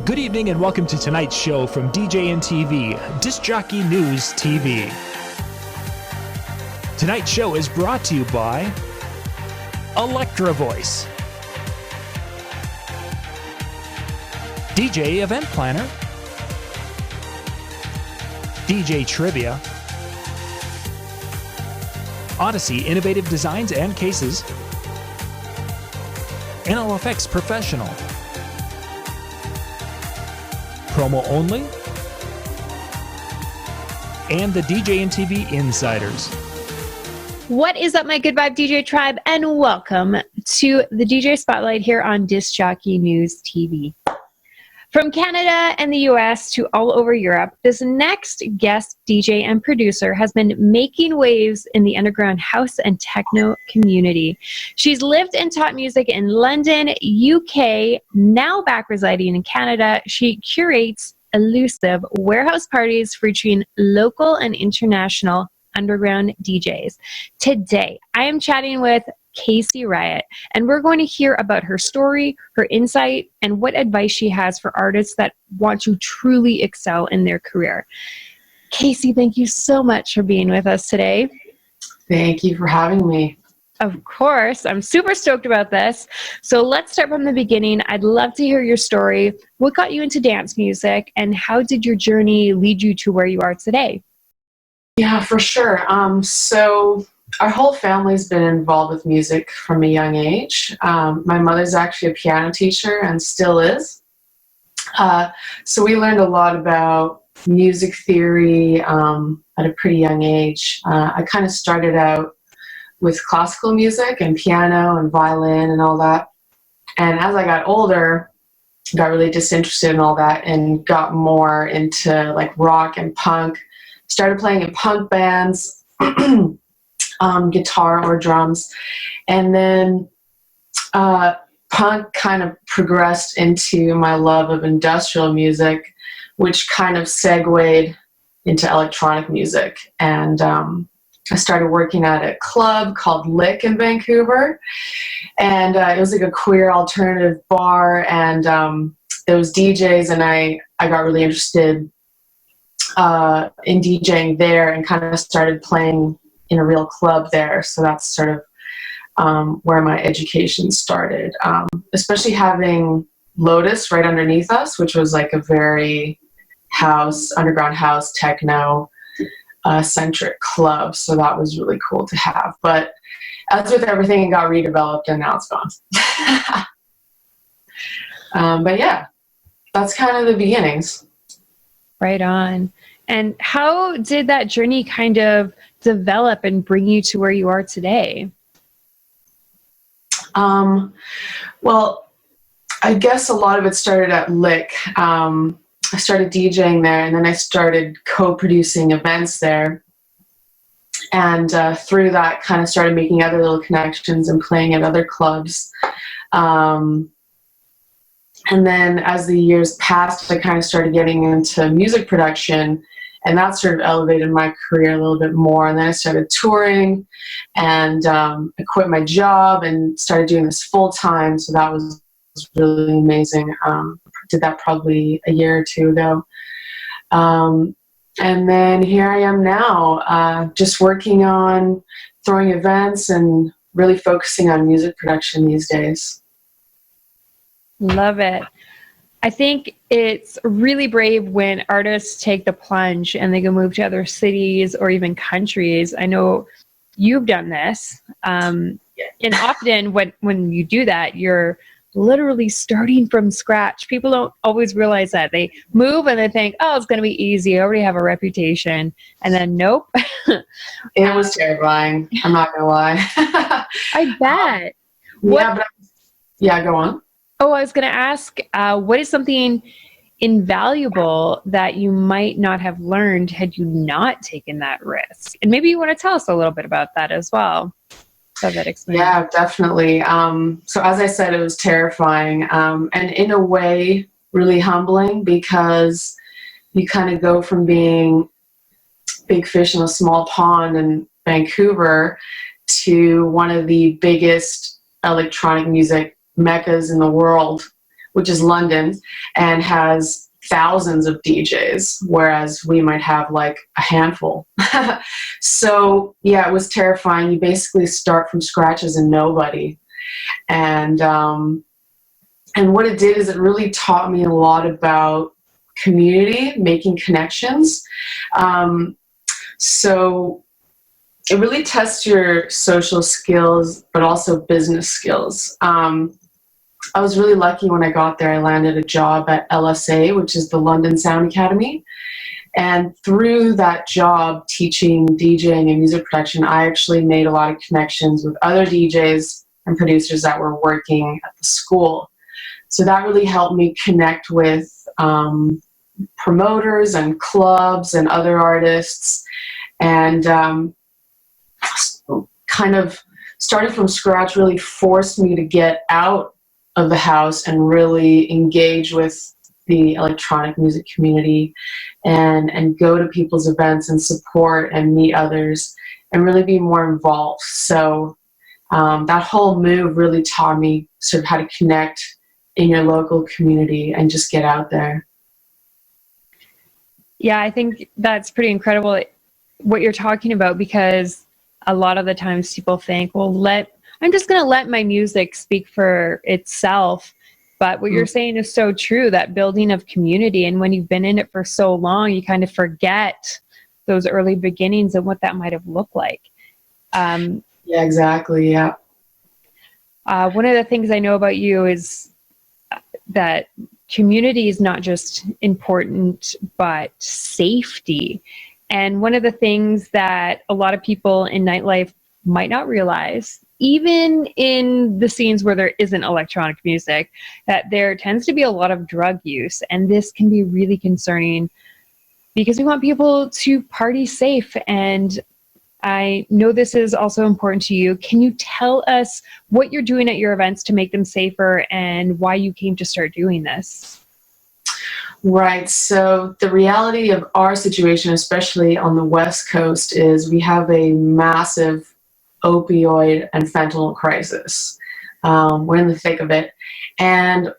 Good evening and welcome to tonight's show from DJNTV, Disc Jockey News TV. Tonight's show is brought to you by Electra Voice, DJ Event Planner, DJ Trivia, Odyssey Innovative Designs and Cases, NLFX Professional, Promo Only, and the DJNTV Insiders. What is up, my good vibe DJ tribe, and welcome to the DJ Spotlight here on Disc Jockey News TV. From Canada and the US to all over Europe, this next guest DJ and producer has been making waves in the underground house and techno community. She's lived and taught music in London, UK, now back residing in Canada. She curates elusive warehouse parties featuring local and international underground DJs. Today, I am chatting with Kasey Riot, and we're going to hear about her story, her insight, and what advice she has for artists that want to truly excel in their career. Kasey, thank you so much for being with us today. Thank you for having me. Of course, I'm super stoked about this. So let's start from the beginning. I'd love to hear your story. What got you into dance music, and how did your journey lead you to where you are today? Yeah, for sure. So our whole family's been involved with music from a young age. My mother's actually a piano teacher and still is. So we learned a lot about music theory at a pretty young age. I kind of started out with classical music and piano and violin and all that. And as I got older, got really disinterested in all that and got more into like rock and punk. Started playing in punk bands, guitar or drums, and then punk kind of progressed into my love of industrial music, which kind of segued into electronic music. And I started working at a club called Lick in Vancouver, and it was like a queer alternative bar, and there was DJs, and I got really interested in DJing there and kind of started playing in a real club there. So that's sort of where my education started, especially having Lotus right underneath us, which was like a very underground house, techno centric club. So that was really cool to have. But as with everything, it got redeveloped and now it's gone. But yeah, that's kind of the beginnings. Right on. And how did that journey kind of develop and bring you to where you are today? Well, I guess a lot of it started at Lick. I started DJing there, and then I started co-producing events there. And through that, kind of started making other little connections and playing at other clubs. And then as the years passed, I kind of started getting into music production, and that sort of elevated my career a little bit more. And then I started touring, and I quit my job and started doing this full time. So that was really amazing. Did that probably a year or two ago. And then here I am now, just working on throwing events and really focusing on music production these days. Love it. I think it's really brave when artists take the plunge and they go move to other cities or even countries. I know you've done this. And often when you do that, you're literally starting from scratch. People don't always realize that. They move and they think, oh, it's going to be easy. I already have a reputation. And then nope. It was terrifying. I'm not going to lie. I bet. Yeah, go on. Oh, I was going to ask, what is something invaluable that you might not have learned had you not taken that risk? And maybe you want to tell us a little bit about that as well. That experience. Yeah, definitely. So as I said, it was terrifying, and in a way really humbling, because you kind of go from being big fish in a small pond in Vancouver to one of the biggest electronic music meccas in the world, which is London, and has thousands of DJs, whereas we might have like a handful. So yeah, it was terrifying. You basically start from scratch as a nobody. And what it did is it really taught me a lot about community, making connections. So it really tests your social skills, but also business skills. I was really lucky when I got there. I landed a job at LSA, which is the London Sound Academy. And through that job teaching DJing and music production, I actually made a lot of connections with other DJs and producers that were working at the school. So that really helped me connect with promoters and clubs and other artists, and kind of starting from scratch really forced me to get out of the house and really engage with the electronic music community and go to people's events and support and meet others and really be more involved. So that whole move really taught me sort of how to connect in your local community and just get out there. Yeah, I think that's pretty incredible what you're talking about, because a lot of the times people think, well, I'm just going to let my music speak for itself. But what you're saying is so true, that building of community. And when you've been in it for so long, you kind of forget those early beginnings and what that might have looked like. Yeah, exactly. Yeah. One of the things I know about you is that community is not just important, but safety. And one of the things that a lot of people in nightlife might not realize, even in the scenes where there isn't electronic music, that there tends to be a lot of drug use. And this can be really concerning because we want people to party safe. And I know this is also important to you. Can you tell us what you're doing at your events to make them safer and why you came to start doing this? Right. So the reality of our situation, especially on the West Coast, is we have a massive opioid and fentanyl crisis. We're in the thick of it. And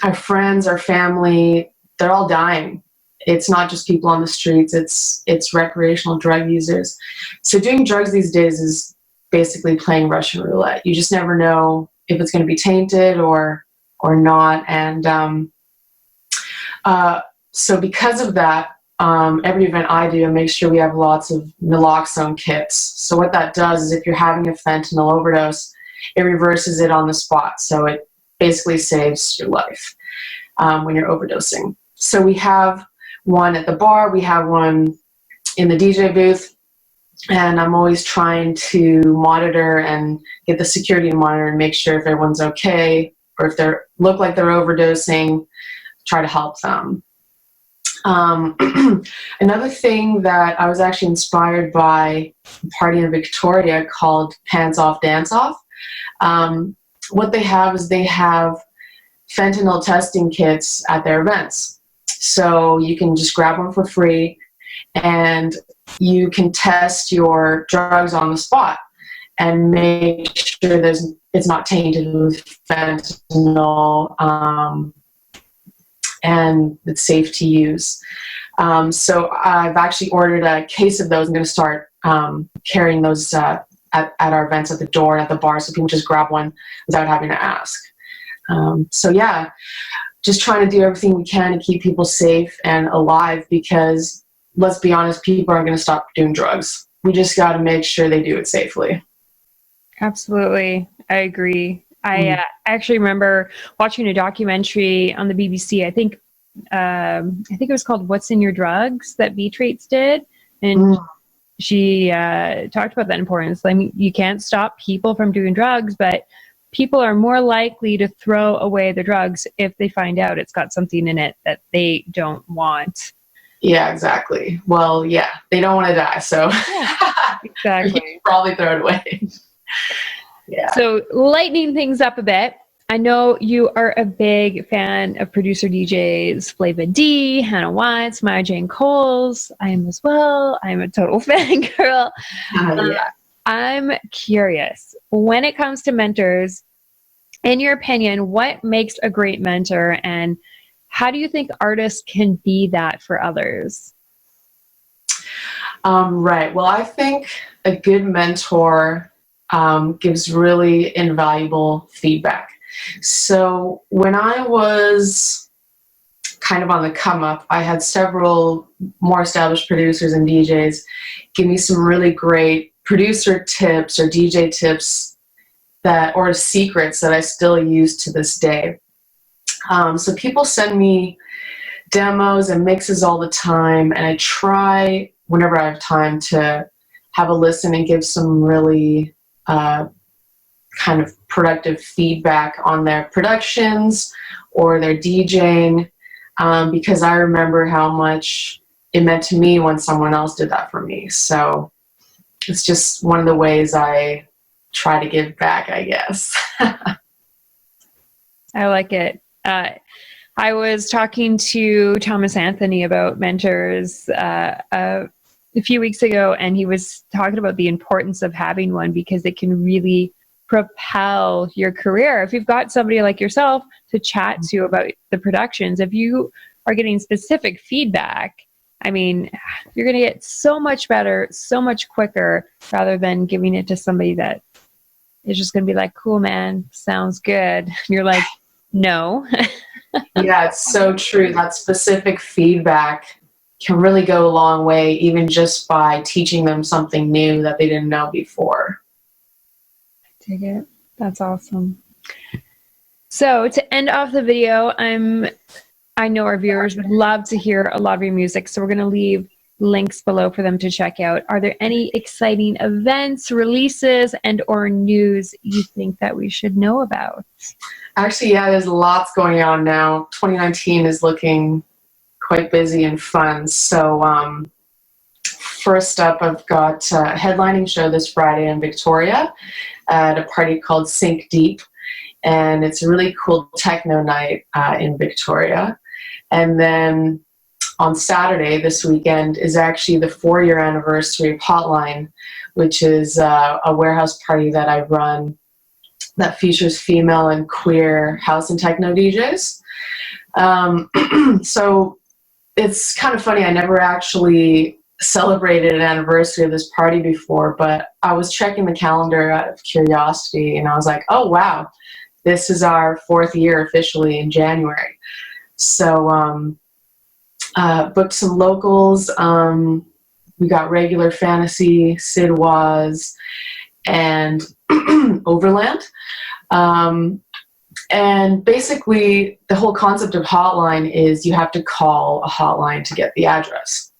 our friends, our family, they're all dying. It's not just people on the streets, it's recreational drug users. So doing drugs these days is basically playing Russian roulette. You just never know if it's going to be tainted or not. And so because of that, every event I do, I make sure we have lots of naloxone kits. So what that does is if you're having a fentanyl overdose, it reverses it on the spot. So it basically saves your life when you're overdosing. So we have one at the bar, we have one in the DJ booth, and I'm always trying to monitor and get the security to monitor and make sure if everyone's okay, or if they look like they're overdosing, try to help them. Another thing that I was actually inspired by a party in Victoria called Pants Off Dance Off. What they have is they have fentanyl testing kits at their events. So you can just grab one for free and you can test your drugs on the spot and make sure it's not tainted with fentanyl, and it's safe to use. So I've actually ordered a case of those. I'm going to start carrying those at our events at the door and at the bar, so people just grab one without having to ask. So yeah, just trying to do everything we can to keep people safe and alive, because let's be honest, people aren't going to stop doing drugs. We just got to make sure they do it safely. Absolutely. I agree. I actually remember watching a documentary on the BBC. I think it was called "What's in Your Drugs" that B-Traits did, and she talked about that importance. I mean, you can't stop people from doing drugs, but people are more likely to throw away the drugs if they find out it's got something in it that they don't want. Yeah, exactly. Well, yeah, they don't want to die, so yeah, exactly. Probably throw it away. Yeah. So lightening things up a bit, I know you are a big fan of producer DJs Flava D, Hannah Watts, Maya Jane Coles. I am as well. I'm a total fangirl. Yeah. I'm curious, when it comes to mentors, in your opinion, what makes a great mentor, and how do you think artists can be that for others? Right. Well, I think a good mentor gives really invaluable feedback. So when I was kind of on the come up, I had several more established producers and DJs give me some really great producer tips or DJ tips or secrets that I still use to this day. So people send me demos and mixes all the time, and I try whenever I have time to have a listen and give some really kind of productive feedback on their productions or their DJing, because I remember how much it meant to me when someone else did that for me. So it's just one of the ways I try to give back, I guess. I like it. I was talking to Thomas Anthony about mentors a few weeks ago, and he was talking about the importance of having one because it can really propel your career. If you've got somebody like yourself to chat to about the productions, if you are getting specific feedback, I mean, you're going to get so much better, so much quicker, rather than giving it to somebody that is just going to be like, cool, man, sounds good. And you're like, no. Yeah, it's so true. That specific feedback can really go a long way, even just by teaching them something new that they didn't know before. I take it. That's awesome. So to end off the video, I know our viewers would love to hear a lot of your music, so we're going to leave links below for them to check out. Are there any exciting events, releases, and or news you think that we should know about? Actually, yeah, there's lots going on now. 2019 is looking quite busy and fun. So first up, I've got a headlining show this Friday in Victoria at a party called Sink Deep. And it's a really cool techno night in Victoria. And then on Saturday this weekend is actually the 4-year anniversary of Hotline, which is a warehouse party that I run that features female and queer house and techno DJs. So it's kind of funny, I never actually celebrated an anniversary of this party before, but I was checking the calendar out of curiosity, and I was like, oh wow, this is our 4th year officially in January. So booked some locals. We got Regular Fantasy, Sid Waz, and Overland. And basically, the whole concept of Hotline is you have to call a hotline to get the address.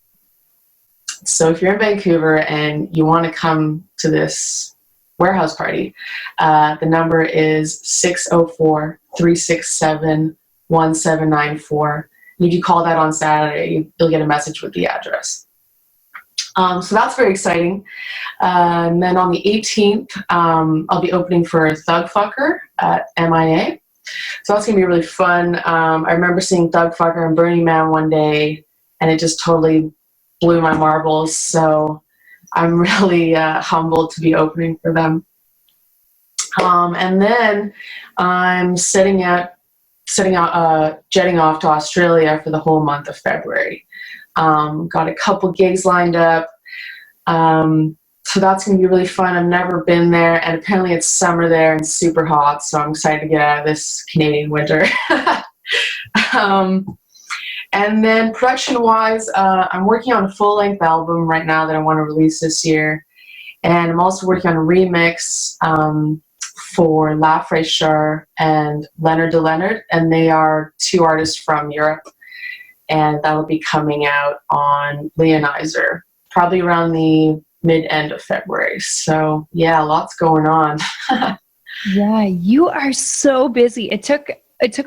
So if you're in Vancouver and you want to come to this warehouse party, the number is 604-367-1794. And if you call that on Saturday, you'll get a message with the address. So that's very exciting. And then on the 18th, I'll be opening for Thugfucker at MIA. So that's going to be really fun. I remember seeing Thugfucker and Burning Man one day, and it just totally blew my marbles. So I'm really humbled to be opening for them. And then I'm jetting off to Australia for the whole month of February. Got a couple gigs lined up. So that's going to be really fun. I've never been there, and apparently it's summer there and super hot, so I'm excited to get out of this Canadian winter. And then production-wise, I'm working on a full-length album right now that I want to release this year. And I'm also working on a remix for La Fraîcheur and Leonard de Leonard, and they are 2 artists from Europe. And that'll be coming out on Leonizer, probably around the mid-end of February. So yeah, lots going on. Yeah, you are so busy. It took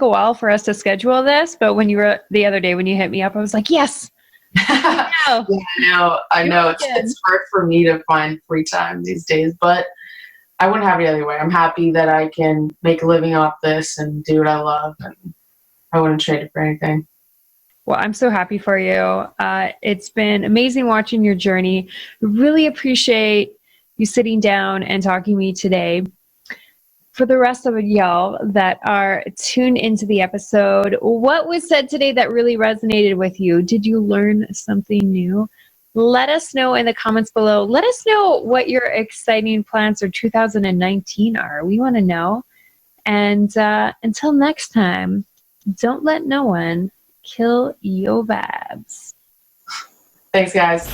a while for us to schedule this, but when you were the other day when you hit me up, I was like, yes. Yeah, I know. It's hard for me to find free time these days, but I wouldn't have it the other way. I'm happy that I can make a living off this and do what I love, and I wouldn't trade it for anything. Well, I'm so happy for you. It's been amazing watching your journey. Really appreciate you sitting down and talking to me today. for the rest of y'all that are tuned into the episode, what was said today that really resonated with you? Did you learn something new? Let us know in the comments below. Let us know what your exciting plans for 2019 are. We want to know. And until next time, don't let no one kill your vibes. Thanks, guys.